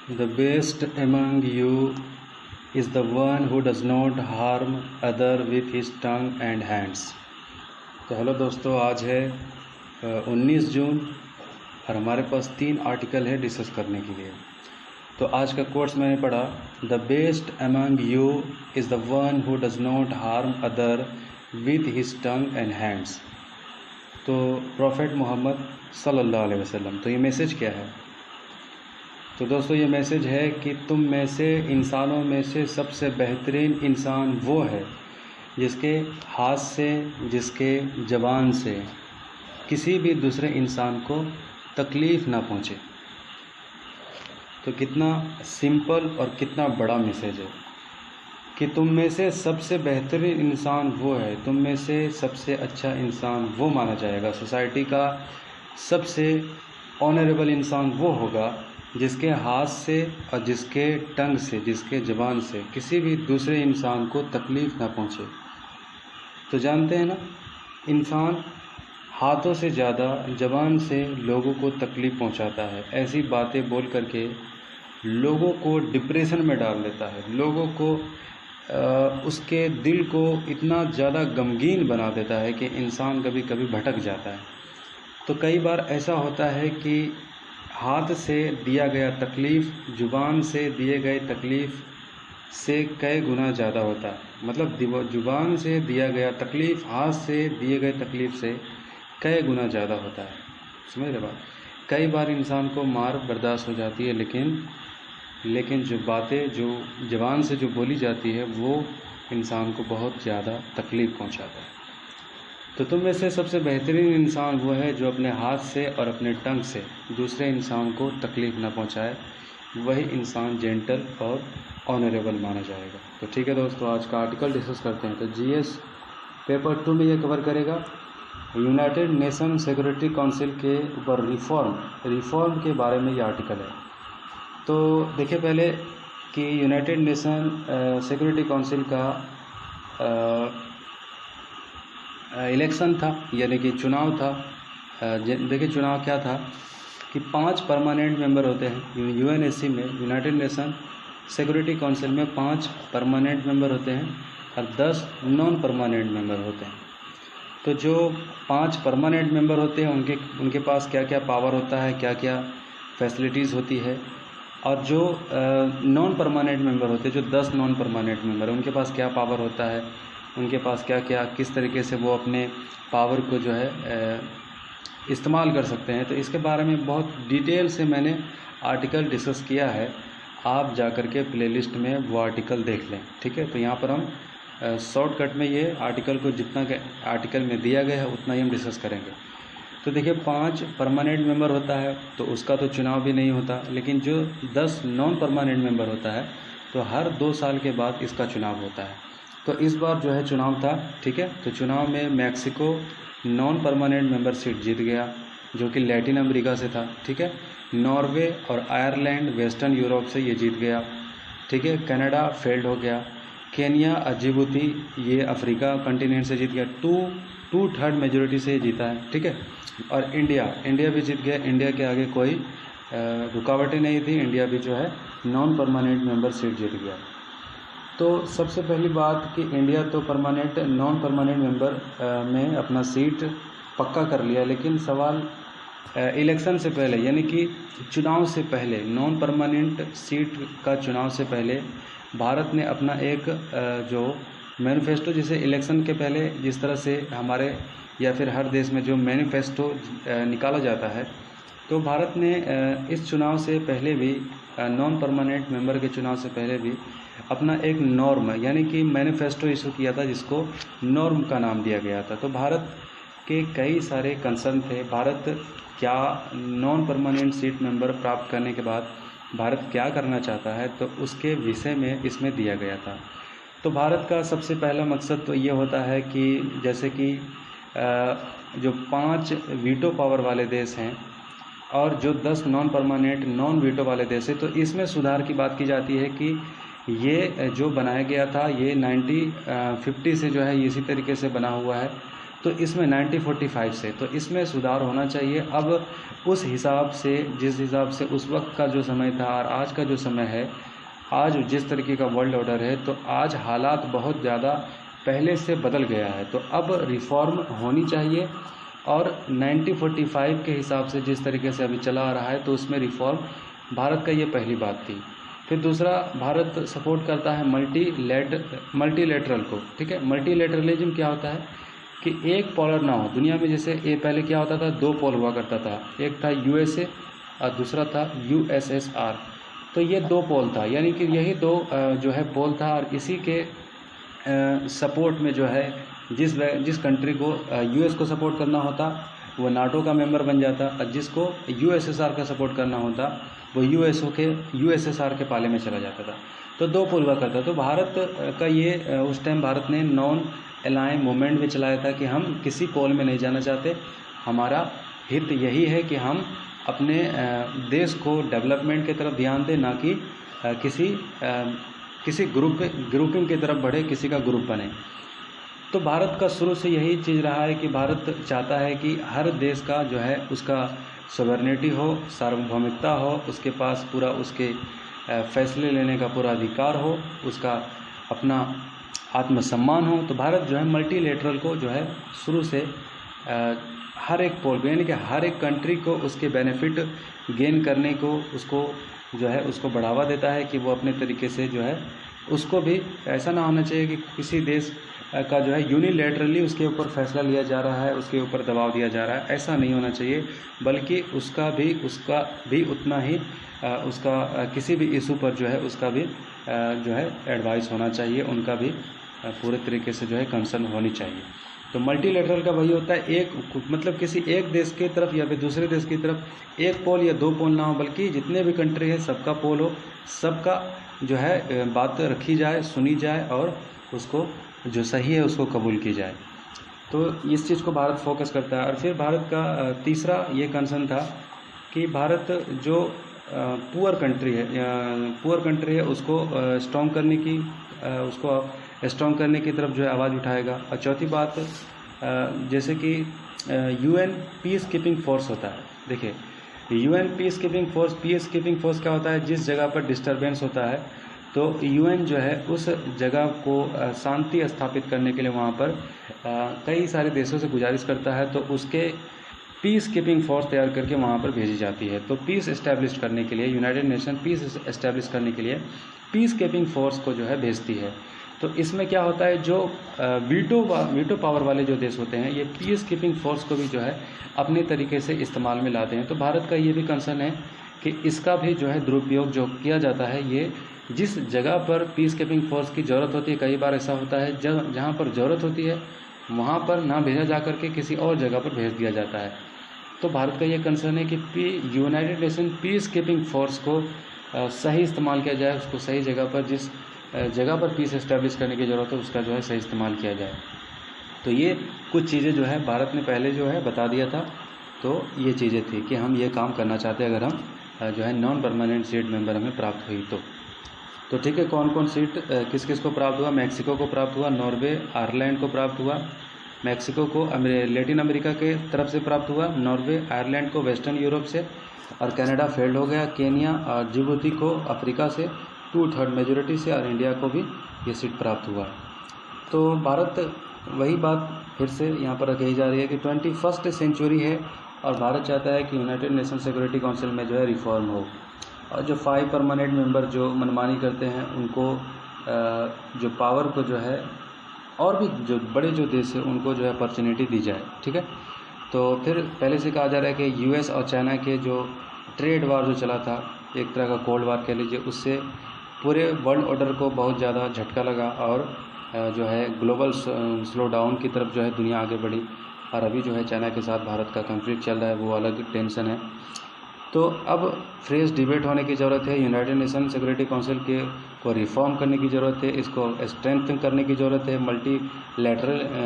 The best among you is the one who does not harm other with his tongue and hands। तो hello दोस्तों, आज है 19 जून और हमारे पास 3 आर्टिकल है डिस्कस करने के लिए। तो आज का कोर्स मैंने पढ़ा, the best among you is the one who does not harm other with his tongue and hands. तो प्रॉफेट मोहम्मद सल्लल्लाहु अलैहि वसल्लम। तो ये मैसेज क्या है? तो दोस्तों ये मैसेज है कि तुम में से, इंसानों में से सबसे बेहतरीन इंसान वो है जिसके हाथ से, जिसके ज़बान से किसी भी दूसरे इंसान को तकलीफ़ ना पहुँचे। तो कितना सिंपल और कितना बड़ा मैसेज है कि तुम में से सबसे बेहतरीन इंसान वो है, तुम में से सबसे अच्छा इंसान वो माना जाएगा। सोसाइटी का सबसे ऑनरेबल इंसान वो होगा जिसके हाथ से और जिसके टंग से, जिसके ज़बान से किसी भी दूसरे इंसान को तकलीफ़ ना पहुँचे। तो जानते हैं ना, इंसान हाथों से ज़्यादा ज़बान से लोगों को तकलीफ़ पहुँचाता है। ऐसी बातें बोल करके लोगों को डिप्रेशन में डाल देता है, लोगों को उसके दिल को इतना ज़्यादा गमगीन बना देता है कि इंसान कभी कभी भटक जाता है। तो कई बार ऐसा होता है कि हाथ से दिया गया तकलीफ़ ज़ुबान से दिए गए तकलीफ़ से कई गुना ज़्यादा होता है। मतलब ज़ुबान से दिया गया तकलीफ़ हाथ से दिए गए तकलीफ़ से कई गुना ज़्यादा होता है। समझ रहे बात? कई बार इंसान को मार बर्दाश्त हो जाती है, लेकिन जो बातें जो ज़ुबान से जो बोली जाती है वो इंसान को बहुत ज़्यादा तकलीफ़ पहुंचाता है। तो तुम में से सबसे बेहतरीन इंसान वो है जो अपने हाथ से और अपने टंग से दूसरे इंसान को तकलीफ़ ना पहुंचाए। वही इंसान जेंटल और ऑनरेबल माना जाएगा। तो ठीक है दोस्तों, आज का आर्टिकल डिस्कस करते हैं। तो जीएस पेपर 2 में ये कवर करेगा यूनाइटेड नेशन सिक्योरिटी काउंसिल के ऊपर रिफॉर्म के बारे में ये आर्टिकल है। तो देखिए पहले कि यूनाइटेड नेशन सिक्योरिटी काउंसिल का इलेक्शन था, यानी कि चुनाव था। देखिए चुनाव क्या था कि 5 परमानेंट मेंबर होते हैं यूएनएससी में, यूनाइटेड नेशन सिक्योरिटी काउंसिल में 5 परमानेंट मेंबर होते हैं और 10 नॉन परमानेंट मेंबर होते हैं। तो जो 5 परमानेंट मेंबर होते हैं उनके पास क्या क्या पावर होता है, क्या क्या फैसिलिटीज़ होती है, और जो नॉन परमानेंट मेंबर होते हैं, जो 10 नॉन परमानेंट मेंबर हैं, उनके पास क्या पावर होता है, उनके पास क्या क्या, किस तरीके से वो अपने पावर को जो है इस्तेमाल कर सकते हैं। तो इसके बारे में बहुत डिटेल से मैंने आर्टिकल डिस्कस किया है। आप जाकर के प्लेलिस्ट में वो आर्टिकल देख लें, ठीक है। तो यहाँ पर हम शॉर्टकट में ये आर्टिकल को जितना आर्टिकल में दिया गया है उतना ही हम डिस्कस करेंगे। तो देखिए 5 परमानेंट मेंबर होता है तो उसका तो चुनाव भी नहीं होता, लेकिन जो 10 नॉन परमानेंट मेंबर होता है तो हर 2 साल के बाद इसका चुनाव होता है। तो इस बार जो है चुनाव था, ठीक है। तो चुनाव में Mexico non permanent member seat जीत गया जो कि लैटिन अमेरिका से था, ठीक है। नॉर्वे और आयरलैंड वेस्टर्न यूरोप से ये जीत गया, ठीक है। कनाडा फेल्ड हो गया। केन्या और जिबूती ये अफ्रीका कंटिनेंट से जीत गया, 2/3 मेजोरिटी से जीता है, ठीक है। और इंडिया भी जीत गया। इंडिया के आगे कोई रुकावटें नहीं थी, इंडिया भी जो है नॉन परमानेंट मेंबर सीट जीत गया। तो सबसे पहली बात कि इंडिया तो नॉन परमानेंट मेंबर में अपना सीट पक्का कर लिया, लेकिन सवाल इलेक्शन से पहले, यानी कि चुनाव से पहले, नॉन परमानेंट सीट का चुनाव से पहले भारत ने अपना एक जो मैनिफेस्टो, जिसे इलेक्शन के पहले जिस तरह से हमारे या फिर हर देश में जो मैनिफेस्टो निकाला जाता है, तो भारत ने इस चुनाव से पहले भी, नॉन परमानेंट मेंबर के चुनाव से पहले भी अपना एक नॉर्म यानी कि मैनिफेस्टो इशू किया था जिसको नॉर्म का नाम दिया गया था। तो भारत के कई सारे कंसर्न थे, भारत क्या नॉन परमानेंट सीट मेंबर प्राप्त करने के बाद भारत क्या करना चाहता है, तो उसके विषय में इसमें दिया गया था। तो भारत का सबसे पहला मकसद तो ये होता है कि जैसे कि जो 5 वीटो पावर वाले देश हैं और जो 10 नॉन परमानेंट नॉन वीटो वाले देश हैं, तो इसमें सुधार की बात की जाती है कि ये जो बनाया गया था ये 1950 से जो है इसी तरीके से बना हुआ है। तो इसमें 1945 से, तो इसमें सुधार होना चाहिए। अब उस हिसाब से, जिस हिसाब से उस वक्त का जो समय था और आज का जो समय है, आज जिस तरीके का वर्ल्ड ऑर्डर है, तो आज हालात बहुत ज़्यादा पहले से बदल गया है। तो अब रिफॉर्म होनी चाहिए और 1945 के हिसाब से जिस तरीके से अभी चला आ रहा है, तो उसमें रिफॉर्म, भारत का ये पहली बात थी। फिर दूसरा, भारत सपोर्ट करता है मल्टीलेटरल को, ठीक है। मल्टीलेटरलिज्म क्या होता है कि एक पोलर ना हो दुनिया में। जैसे ये पहले क्या होता था, दो पोल हुआ करता था, एक था यूएसए और दूसरा था यूएसएसआर। तो ये दो पोल था, यानी कि यही दो जो है पोल था, और इसी के सपोर्ट में जो है जिस कंट्री को यूएस को सपोर्ट करना होता वो नाटो का मेंबर बन जाता, और जिसको यूएसएसआर का सपोर्ट करना होता वो यूएसएसआर के पाले में चला जाता था। तो दो पोल हुआ करता। तो भारत का ये उस टाइम भारत ने नॉन अलाइन मूवमेंट में चलाया था कि हम किसी पोल में नहीं जाना चाहते। हमारा हित यही है कि हम अपने देश को डेवलपमेंट की तरफ ध्यान दें, ना कि किसी ग्रुपिंग की तरफ बढ़े, किसी का ग्रुप बने। तो भारत का शुरू से यही चीज़ रहा है कि भारत चाहता है कि हर देश का जो है उसका सॉवरेनिटी हो, सार्वभौमिकता हो, उसके पास पूरा उसके फैसले लेने का पूरा अधिकार हो, उसका अपना आत्मसम्मान हो। तो भारत जो है मल्टीलेटरल को जो है शुरू से हर एक पोल को, यानी कि हर एक कंट्री को उसके बेनिफिट गेन करने को, उसको जो है उसको बढ़ावा देता है कि वो अपने तरीके से जो है उसको भी ऐसा ना होना चाहिए कि किसी देश का जो है यूनिलेटरली उसके ऊपर फैसला लिया जा रहा है, उसके ऊपर दबाव दिया जा रहा है, ऐसा नहीं होना चाहिए। बल्कि उसका भी उतना ही उसका किसी भी इशू पर जो है उसका भी जो है एडवाइस होना चाहिए, उनका भी पूरे तरीके से जो है कंसर्न होनी चाहिए। तो मल्टीलेटरल का वही होता है, मतलब किसी एक देश की तरफ या फिर दूसरे देश की तरफ एक पोल या दो पोल ना हो, बल्कि जितने भी कंट्री है सबका पोल हो, सबका जो है बात रखी जाए, सुनी जाए और उसको जो सही है उसको कबूल की जाए। तो इस चीज़ को भारत फोकस करता है। और फिर भारत का तीसरा ये कंसर्न था कि भारत जो पुअर कंट्री है उसको स्ट्रॉन्ग करने की तरफ जो है आवाज़ उठाएगा। और चौथी बात, जैसे कि यूएन पीस कीपिंग फोर्स होता है। देखिए, यूएन पीस कीपिंग फोर्स क्या होता है, जिस जगह पर डिस्टरबेंस होता है तो यूएन जो है उस जगह को शांति स्थापित करने के लिए वहाँ पर कई सारे देशों से गुजारिश करता है, तो उसके पीस कीपिंग फोर्स तैयार करके वहाँ पर भेजी जाती है। तो पीस इस्टेब्लिश करने के लिए यूनाइटेड नेशन पीस इस्टेब्लिश करने के लिए पीस कीपिंग फोर्स को जो है भेजती है। तो इसमें क्या होता है, जो वीटो पावर वाले जो देश होते हैं, ये पीस कीपिंग फोर्स को भी जो है अपने तरीके से इस्तेमाल में लाते हैं। तो भारत का ये भी कंसर्न है कि इसका भी जो है दुरुपयोग जो किया जाता है, ये जिस जगह पर पीस कीपिंग फोर्स की ज़रूरत होती है, कई बार ऐसा होता है जहाँ पर ज़रूरत होती है वहाँ पर ना भेजा जा कर के किसी और जगह पर भेज दिया जाता है। तो भारत का ये कंसर्न है कि United nation peace keeping force को सही इस्तेमाल किया जाए, उसको सही जगह पर, जिस जगह पर पीस इस्टेब्लिश करने की ज़रूरत है उसका जो है सही इस्तेमाल किया जाए। तो ये कुछ चीज़ें जो है भारत ने पहले जो है बता दिया था। तो ये चीज़ें थी कि हम ये काम करना चाहते हैं अगर हम जो है नॉन परमानेंट सीट मेंबर हमें प्राप्त हुई तो ठीक है। कौन कौन सीट किस किस को प्राप्त हुआ, मैक्सिको को प्राप्त हुआ, नॉर्वे आयरलैंड को प्राप्त हुआ, मैक्सिको को लैटिन अमेरिका के तरफ से प्राप्त हुआ, नॉर्वे आयरलैंड को वेस्टर्न यूरोप से, और कनाडा फेल्ड हो गया, केनिया और जिबूती को अफ्रीका से 2/3 मेजोरिटी से, और इंडिया को भी ये सीट प्राप्त हुआ। तो भारत, वही बात फिर से यहाँ पर कही जा रही है कि 21st सेंचुरी है और भारत चाहता है कि यूनाइटेड नेशन सिक्योरिटी काउंसिल में जो है रिफॉर्म हो, और जो 5 परमानेंट मेंबर जो मनमानी करते हैं उनको जो पावर को जो है, और भी जो बड़े जो देश है उनको जो है अपॉर्चुनिटी दी जाए, ठीक है। तो फिर पहले से कहा जा रहा है कि यूएस और चाइना के जो ट्रेड वार जो चला था, एक तरह का कोल्ड वार कह लीजिए, उससे पूरे वर्ल्ड ऑर्डर को बहुत ज़्यादा झटका लगा और जो है ग्लोबल स्लो डाउन की तरफ जो है दुनिया आगे बढ़ी। और अभी जो है चाइना के साथ भारत का कॉन्फ्लिक्ट चल रहा है, वो अलग टेंशन है। तो अब फ्रेश डिबेट होने की ज़रूरत है, यूनाइटेड नेशन सिक्योरिटी काउंसिल को रिफॉर्म करने की ज़रूरत है, इसको स्ट्रेंथन करने की ज़रूरत है,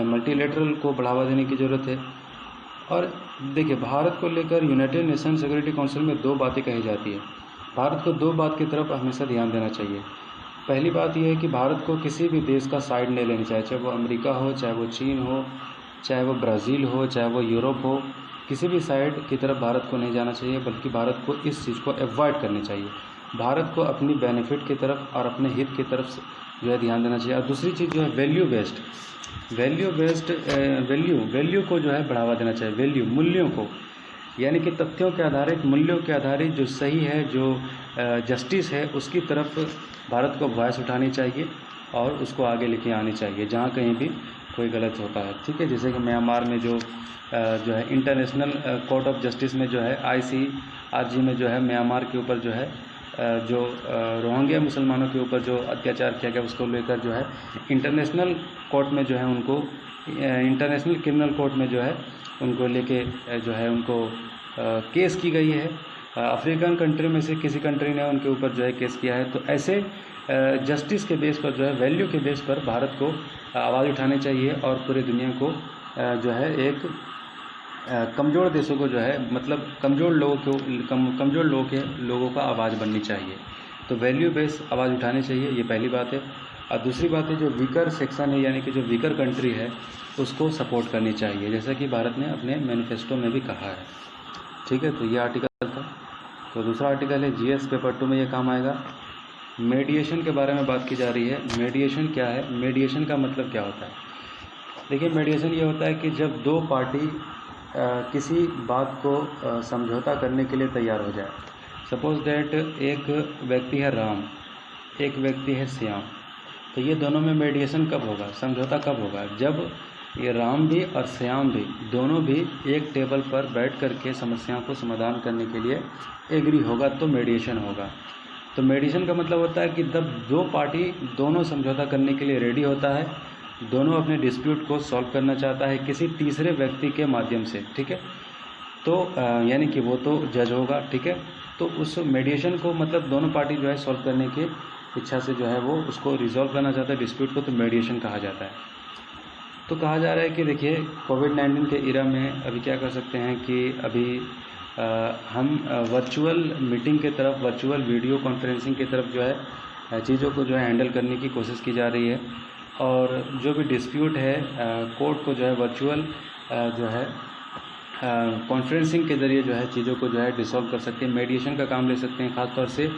मल्टीलेटरल को बढ़ावा देने की ज़रूरत है। और देखिए, भारत को लेकर यूनाइटेड नेशन सिक्योरिटी काउंसिल में 2 बातें कही जाती है। भारत को 2 बात की तरफ हमेशा ध्यान देना चाहिए। पहली बात यह है कि भारत को किसी भी देश का साइड नहीं लेनी चाहिए, चाहे वो अमेरिका हो, चाहे वो चीन हो, चाहे वो ब्राज़ील हो, चाहे वो यूरोप हो, किसी भी साइड की तरफ भारत को नहीं जाना चाहिए, बल्कि भारत को इस चीज़ को अवॉइड करनी चाहिए। भारत को अपनी बेनिफिट की तरफ और अपने हित की तरफ जो है ध्यान देना चाहिए। और दूसरी चीज़ जो है वैल्यू को जो है बढ़ावा देना चाहिए, वैल्यू मूल्यों को, यानी कि तथ्यों के आधारित, मूल्यों के आधारित जो सही है, जो जस्टिस है, उसकी तरफ भारत को वॉइस उठानी चाहिए और उसको आगे लेके आनी चाहिए जहाँ कहीं भी कोई गलत होता है। ठीक है, जैसे कि म्यांमार में जो है इंटरनेशनल कोर्ट ऑफ जस्टिस में जो है ICRG में जो है म्यांमार के ऊपर जो है जो रोहिंग्या मुसलमानों के ऊपर जो अत्याचार किया गया उसको लेकर जो है इंटरनेशनल कोर्ट में जो है उनको इंटरनेशनल क्रिमिनल कोर्ट में जो है उनको लेके जो है उनको केस की गई है। अफ्रीकन कंट्री में से किसी कंट्री ने उनके ऊपर जो है केस किया है। तो ऐसे जस्टिस के बेस पर जो है, वैल्यू के बेस पर भारत को आवाज़ उठानी चाहिए और पूरी दुनिया को जो है एक कमज़ोर देशों को जो है, मतलब कमज़ोर लोगों का आवाज़ बननी चाहिए। तो वैल्यू बेस आवाज़ उठानी चाहिए, ये पहली बात है। और दूसरी बात है, जो वीकर सेक्शन है यानी कि जो वीकर कंट्री है उसको सपोर्ट करनी चाहिए, जैसा कि भारत ने अपने मैनिफेस्टो में भी कहा है। ठीक है, तो ये आर्टिकल था। तो दूसरा आर्टिकल है GS पेपर 2 में ये काम आएगा। मीडिएशन के बारे में बात की जा रही है। मीडिएशन क्या है? मीडिएशन का मतलब क्या होता है? देखिए, मीडिएशन ये होता है कि जब दो पार्टी किसी बात को समझौता करने के लिए तैयार हो जाए। सपोज दैट एक व्यक्ति है राम, एक व्यक्ति है श्याम, तो ये दोनों में मीडिएशन कब होगा, समझौता कब होगा? जब ये राम भी और श्याम भी दोनों भी एक टेबल पर बैठ कर के समस्याओं को समाधान करने के लिए एग्री होगा तो मीडिएशन होगा। तो मीडिएशन का मतलब होता है कि जब दो पार्टी दोनों समझौता करने के लिए रेडी होता है, दोनों अपने डिस्प्यूट को सॉल्व करना चाहता है किसी तीसरे व्यक्ति के माध्यम से। ठीक है, तो यानी कि वो तो जज होगा। ठीक है, तो उस मीडिएशन को मतलब दोनों पार्टी जो है सॉल्व करने की इच्छा से जो है वो उसको रिजॉल्व करना चाहता है डिस्प्यूट को, तो मीडिएशन कहा जाता है। तो कहा जा रहा है कि देखिए, कोविड-19 के इरा में अभी क्या कर सकते हैं कि अभी हम वर्चुअल मीटिंग की तरफ, वर्चुअल वीडियो कॉन्फ्रेंसिंग की तरफ जो है चीज़ों को जो है हैंडल करने की कोशिश की जा रही है। और जो भी डिस्प्यूट है कोर्ट को जो है वर्चुअल जो है कॉन्फ्रेंसिंग के ज़रिए जो है चीज़ों को जो है डिसॉल्व कर सकते हैं, मीडिएशन का काम ले सकते हैं। ख़ासतौर से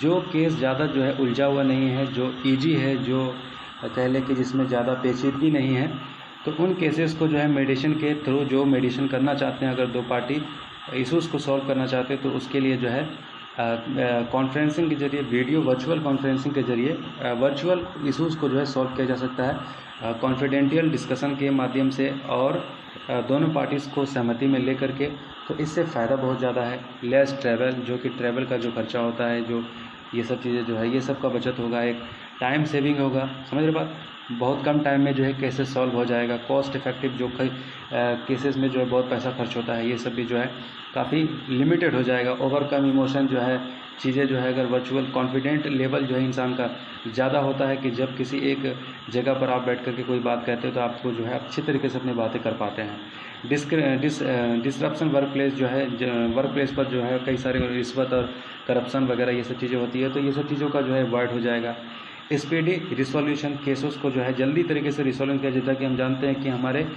जो केस ज़्यादा जो है उलझा हुआ नहीं है, जो ईजी है, जो कह लें कि जिसमें ज़्यादा पेचीदगी नहीं है, तो उन केसेस को जो है मीडिएशन के थ्रू, जो मीडिएशन करना चाहते हैं, अगर दो पार्टी इशूज़ को सॉल्व करना चाहते हैं तो उसके लिए जो है कॉन्फ्रेंसिंग के जरिए, वीडियो वर्चुअल कॉन्फ्रेंसिंग के जरिए वर्चुअल इशूज़ को जो है सॉल्व किया जा सकता है कॉन्फिडेंशियल डिस्कशन के माध्यम से और दोनों पार्टीज़ को सहमति में लेकर के। तो इससे फ़ायदा बहुत ज़्यादा है। लेस ट्रैवल, जो कि ट्रैवल का जो खर्चा होता है, जो ये सब चीज़ें जो है ये सब का बचत होगा, एक टाइम सेविंग होगा। समझ रहे बात? बहुत कम टाइम में जो है केसेस सॉल्व हो जाएगा। कॉस्ट इफेक्टिव जो केसेस में जो है बहुत पैसा खर्च होता है, ये सब भी जो है काफ़ी लिमिटेड हो जाएगा। ओवरकम इमोशन जो है चीज़ें जो है, अगर वर्चुअल कॉन्फिडेंट लेवल जो है इंसान का ज़्यादा होता है कि जब किसी एक जगह पर आप बैठ कर के कोई बात कहते हो तो आपको जो है अच्छी तरीके से अपनी बातें कर पाते हैं। डिसरप्शन वर्क प्लेस जो है, वर्क प्लेस पर जो है कई सारे रिश्वत और करप्शन वगैरह ये सब चीज़ें होती है, तो ये सब चीज़ों का जो है अवॉइड हो जाएगा। स्पीडी रिसोल्यूशन, केसेस को जो है जल्दी तरीके से रिसोल्व किया जाता है कि हम जानते हैं कि हमारे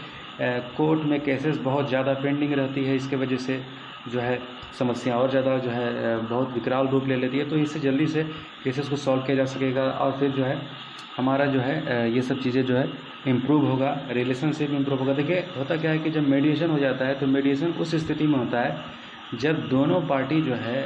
कोर्ट में केसेस बहुत ज़्यादा पेंडिंग रहती है, इसके वजह से जो है समस्या और ज़्यादा जो है बहुत विकराल रूप ले लेती है। तो इससे जल्दी से केसेस को सॉल्व किया जा सकेगा और फिर जो है हमारा जो है ये सब चीज़ें जो है इम्प्रूव होगा, रिलेशनशिप इम्प्रूव होगा। देखिए, होता क्या है कि जब मीडिएशन हो जाता है तो मीडिएशन उस स्थिति में होता है जब दोनों पार्टी जो है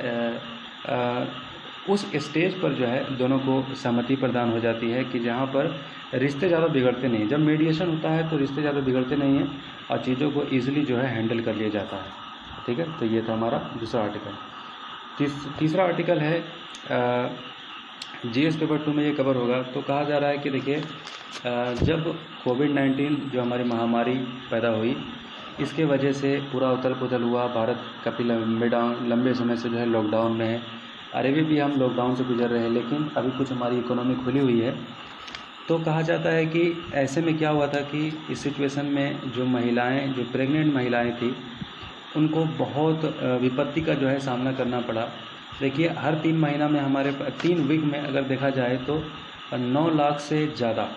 उस स्टेज पर जो है दोनों को सहमति प्रदान हो जाती है कि जहाँ पर रिश्ते ज़्यादा बिगड़ते नहीं। जब मीडिएशन होता है तो रिश्ते ज़्यादा बिगड़ते नहीं हैं और चीज़ों को ईजिली जो है हैंडल कर लिया जाता है। ठीक है, तो ये था हमारा दूसरा आर्टिकल। तीसरा आर्टिकल है GS पेपर 2 में ये कवर होगा। तो कहा जा रहा है कि देखिए, जब कोविड-19 जो हमारी महामारी पैदा हुई, इसके वजह से पूरा उथल पुथल हुआ, भारत काफ़ी लंबे समय से जो है लॉकडाउन में है। अरेबिया भी हम लॉकडाउन से गुजर रहे हैं, लेकिन अभी कुछ हमारी इकोनॉमी खुली हुई है। तो कहा जाता है कि ऐसे में क्या हुआ था कि इस सिचुएशन में जो महिलाएं, जो प्रेग्नेंट महिलाएं थी, उनको बहुत विपत्ति का जो है सामना करना पड़ा। देखिए, हर 3 महीना में हमारे 3 वीक में अगर देखा जाए तो 9 लाख से ज़्यादा,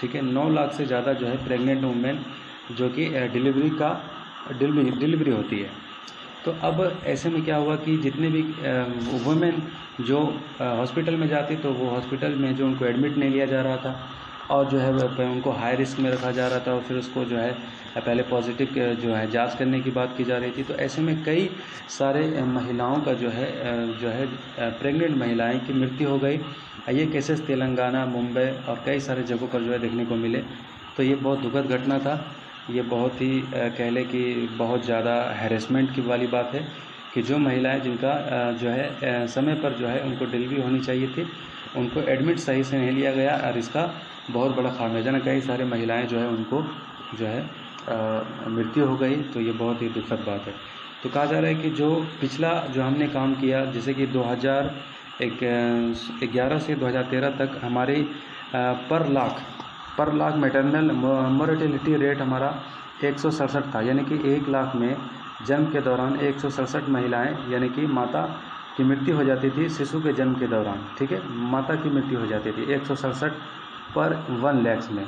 ठीक है, 9 लाख से ज़्यादा जो है प्रेग्नेंट वुमेन जो कि डिलीवरी होती है। तो अब ऐसे में क्या हुआ कि जितने भी वुमेन जो हॉस्पिटल में जाती तो वो हॉस्पिटल में जो उनको एडमिट नहीं लिया जा रहा था और जो है उनको हाई रिस्क में रखा जा रहा था और फिर उसको जो है पहले पॉजिटिव जो है जांच करने की बात की जा रही थी। तो ऐसे में कई सारे महिलाओं का जो है प्रेग्नेंट महिलाएं की मृत्यु हो गई। ये केसेस तेलंगाना, मुंबई और कई सारे जगहों पर जो है देखने को मिले। तो ये बहुत दुखद घटना था। ये बहुत ही कह लें कि बहुत ज़्यादा हैरेसमेंट की वाली बात है कि जो महिलाएं जिनका जो है समय पर जो है उनको डिलीवरी होनी चाहिए थी, उनको एडमिट सही से नहीं लिया गया और इसका बहुत बड़ा खामियाजा कई सारी महिलाएं जो है उनको जो है मृत्यु हो गई। तो ये बहुत ही दुखद बात है। तो कहा जा रहा है कि जो पिछला जो हमने काम किया, जैसे कि 2011 से 2013 तक हमारी पर लाख मैटरनल मोर्टेलिटी रेट हमारा 167 था, यानी कि 1 लाख में जन्म के दौरान 167 महिलाएं यानी कि माता की मृत्यु हो जाती थी शिशु के जन्म के दौरान। ठीक है, माता की मृत्यु हो जाती थी 167 पर 1 लाख में।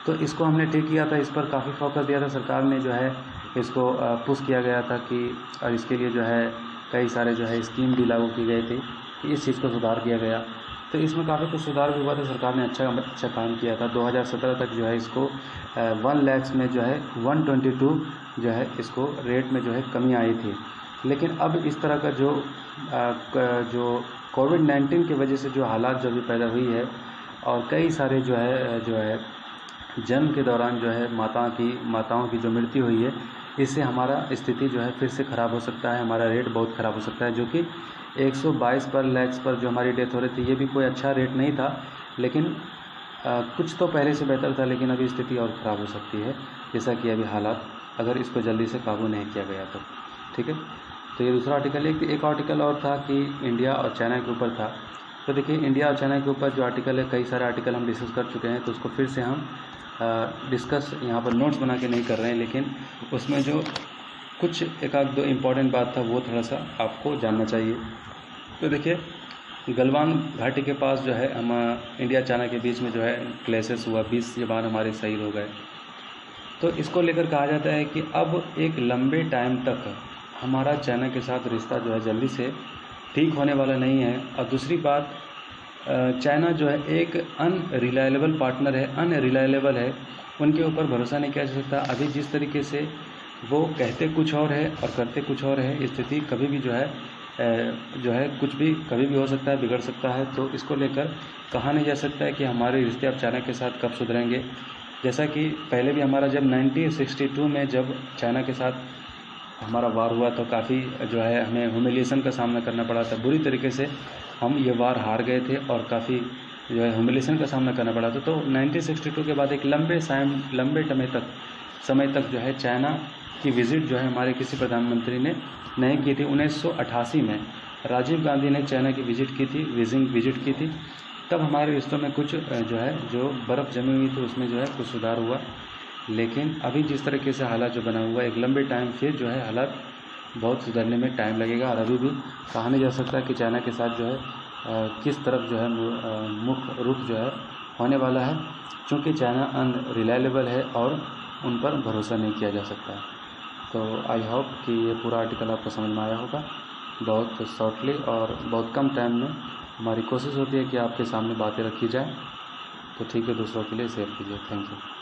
तो इसको हमने ठीक किया था, इस पर काफ़ी फोकस दिया था। सरकार ने जो है इसको पुश किया गया था कि और इसके लिए जो है कई सारे जो है स्कीम भी लागू की गई थी कि इस चीज़ को सुधार किया गया। तो इसमें काफ़ी कुछ सुधार भी हुआ था। सरकार ने अच्छा काम किया था। 2017 तक जो है इसको 1 लाख में जो है 122 जो है इसको रेट में जो है कमी आई थी। लेकिन अब इस तरह का जो कोविड-19 की वजह से जो हालात जो भी पैदा हुई है और कई सारे जो है जन्म के दौरान जो है माताओं की जो मृत्यु हुई है, इससे हमारा स्थिति जो है फिर से ख़राब हो सकता है। हमारा रेट बहुत ख़राब हो सकता है, जो कि 122 पर लाख पर जो हमारी डेथ हो रही थी, ये भी कोई अच्छा रेट नहीं था। लेकिन कुछ तो पहले से बेहतर था, लेकिन अभी स्थिति और ख़राब हो सकती है, जैसा कि अभी हालात अगर इसको जल्दी से काबू नहीं किया गया तो। ठीक है, तो ये दूसरा आर्टिकल है। एक आर्टिकल और था कि इंडिया और चाइना के ऊपर था। तो देखिए, इंडिया और चाइना के ऊपर जो आर्टिकल है, कई सारे आर्टिकल हम डिस्कस कर चुके हैं, तो उसको फिर से हम डिस्कस यहाँ पर नोट्स बना के नहीं कर रहे हैं, लेकिन उसमें जो कुछ एक आध दो इम्पॉर्टेंट बात था वो थोड़ा सा आपको जानना चाहिए। तो देखिए, गलवान घाटी के पास जो है हम इंडिया चाइना के बीच में जो है क्लैशेस हुआ, 20 जवान हमारे शहीद हो गए। तो इसको लेकर कहा जाता है कि अब एक लंबे टाइम तक हमारा चाइना के साथ रिश्ता जो है जल्दी से ठीक होने वाला नहीं है। और दूसरी बात, चाइना जो है एक अनरिलायबल पार्टनर है, अनरिलायबल है, उनके ऊपर भरोसा नहीं किया जा सकता। अभी जिस तरीके से वो कहते कुछ और है और करते कुछ और है, स्थिति कभी भी जो है कुछ भी कभी भी हो सकता है, बिगड़ सकता है। तो इसको लेकर कहा नहीं जा सकता है कि हमारे रिश्ते अब चाइना के साथ कब सुधरेंगे। जैसा कि पहले भी हमारा जब 1962 में जब चाइना के साथ हमारा वार हुआ तो काफ़ी जो है हमें ह्यूमिलिएशन का सामना करना पड़ा था। बुरी तरीके से हम ये वार हार गए थे और काफ़ी जो है ह्यूमिलिएशन का सामना करना पड़ा था। तो 1962 के बाद एक लंबे समय तक जो है चाइना की विज़िट जो है हमारे किसी प्रधानमंत्री ने नहीं की थी। 1988 में राजीव गांधी ने चाइना की विज़िट की थी। तब हमारे रिश्तों में कुछ जो बर्फ़ जमी हुई थी उसमें जो है कुछ सुधार हुआ। लेकिन अभी जिस तरीके से हालात जो बना हुआ है, एक लंबे टाइम फिर जो है हालात बहुत सुधरने में टाइम लगेगा। और अभी भी कहा नहीं जा सकता कि चाइना के साथ जो है किस तरफ जो है मुख रुख जो है होने वाला है, क्योंकि चाइना अनरिलायबल है और उन पर भरोसा नहीं किया जा सकता है। तो आई होप कि ये पूरा आर्टिकल आपको समझ में आया होगा। बहुत शॉर्टली और बहुत कम टाइम में हमारी कोशिश होती है कि आपके सामने बातें रखी जाए। तो ठीक है, दूसरों के लिए शेयर कीजिए। Thank you.